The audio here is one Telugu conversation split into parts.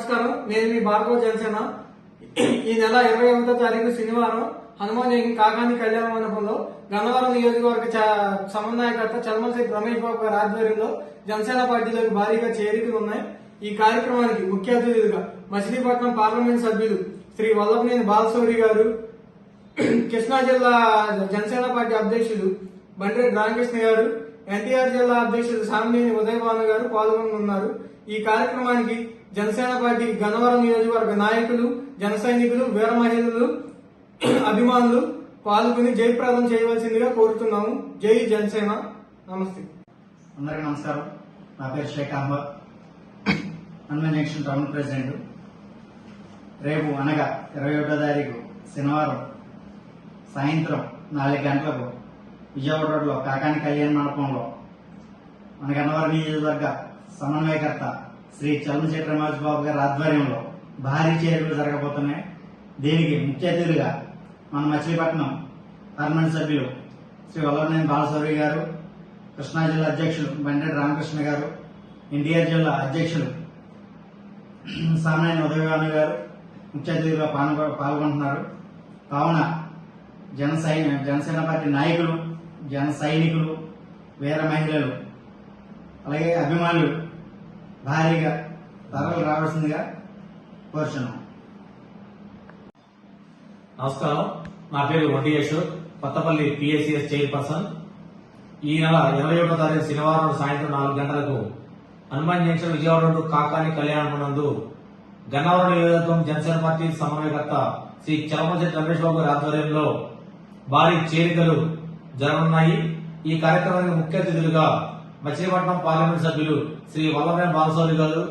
నమస్కారం. నేను మీ భార్గవ జనసేన. ఈ నెల 21వ తారీఖు శనివారం హనుమాన్ జయంతి కాకాని కళ్యాణ మండపంలో గన్నవరం నియోజకవర్గ సమన్వయకర్త చల్మలశెట్టి రమేష్ బాబు గారి ఆధ్వర్యంలో జనసేన పార్టీలోకి భారీగా చేరికలు ఉన్నాయి. ఈ కార్యక్రమానికి ముఖ్య అతిథులుగా మచిలీపట్నం పార్లమెంట్ సభ్యులు శ్రీ వల్లభనేని బాలశౌరి గారు, కృష్ణా జిల్లా జనసేన పార్టీ అధ్యక్షులు బండ్రెడ్డి రామకృష్ణ గారు, ఎన్టీఆర్ జిల్లా అధ్యక్షులు సామినేని ఉదయభాను గారు పాల్గొనున్నారు. ఈ కార్యక్రమానికి జనసేన పార్టీ గన్నవరం నియోజకవర్గ నాయకులు, జన సైనికులు, వీర మహిళలు, అభిమానులు పాల్గొని జయప్రదం చేయవలసిందిగా కోరుతున్నాము. జై జనసేన. నమస్తే. అందరికీ నమస్కారం. నా పేరు Sheikh Ahmed, Hanuman Junction town president. రేపు అనగా 21వ తారీఖు శనివారం సాయంత్రం 4 గంటలకు విజయవాడ రోడ్లో కాకాని కళ్యాణ మండపంలో మన గన్నవరం నియోజకవర్గ సమన్వయకర్త శ్రీ చల్మలశెట్టి రమేష్ బాబు గారి ఆధ్వర్యంలో భారీ చేరికలు జరగబోతున్నాయి. దీనికి ముఖ్య అతిథులుగా మన మచిలీపట్నం పార్లమెంట్ సభ్యులు శ్రీ వల్లభనేని బాలశౌరి గారు, కృష్ణా జిల్లా అధ్యక్షులు బండ్రెడ్డి రామకృష్ణ గారు, ఎన్టీఆర్ జిల్లా అధ్యక్షులు సామినేని ఉదయభాను గారు ముఖ్య అతిథులుగా పాల్గొంటున్నారు. కావున జనసేన పార్టీ నాయకులు, జన సైనికులు, వీర మహిళలు, అలాగే అభిమానులు భారీగా తరలి రావాల్సిందిగా కోరుచున్నాం. నమస్కారం. నా పేరు వడ్డీ అశోక్, కొత్తపల్లి పిఎస్సిఎస్ చైర్పర్సన్. ఈ నెల 21వ తారీఖు శనివారం సాయంత్రం 4 గంటలకు హనుమాన్ జంక్షన్ విజయవాడ రోడ్డు కాకాని కళ్యాణం నందు గన్నవరం నియోజకవర్గం జనసేన పార్టీ సమన్వయకర్త శ్రీ చల్మలశెట్టి రమేష్ బాబు గారి ఆధ్వర్యంలో భారీ చేరికలు జరగనున్నాయి. ఈ కార్యక్రమానికి ముఖ్య అతిథులుగా మచిలీపట్నం పార్లమెంట్ సభ్యులు శ్రీ వల్లభనేని బాలశౌరి గారు,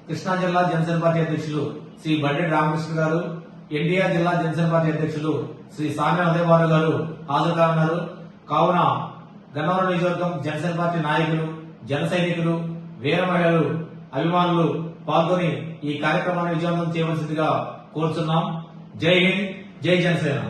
కృష్ణా జిల్లా జనసేన పార్టీ అధ్యక్షులు శ్రీ బండ్రెడ్డి రామకృష్ణ గారు, ఎన్టీఆర్ జిల్లా జనసేన పార్టీ అధ్యక్షులు శ్రీ సామినేని ఉదయభాను గారు హాజరు కానున్నారు. కావున గన్నవరం నియోజకవర్గం జనసేన పార్టీ నాయకులు, జన సైనికులు, వీర మహిళలు, అభిమానులు పాల్గొని ఈ కార్యక్రమాన్ని విజయవంతం చేయవలసిందిగా కోరుతున్నాం. జై హింద్, జై జనసేన.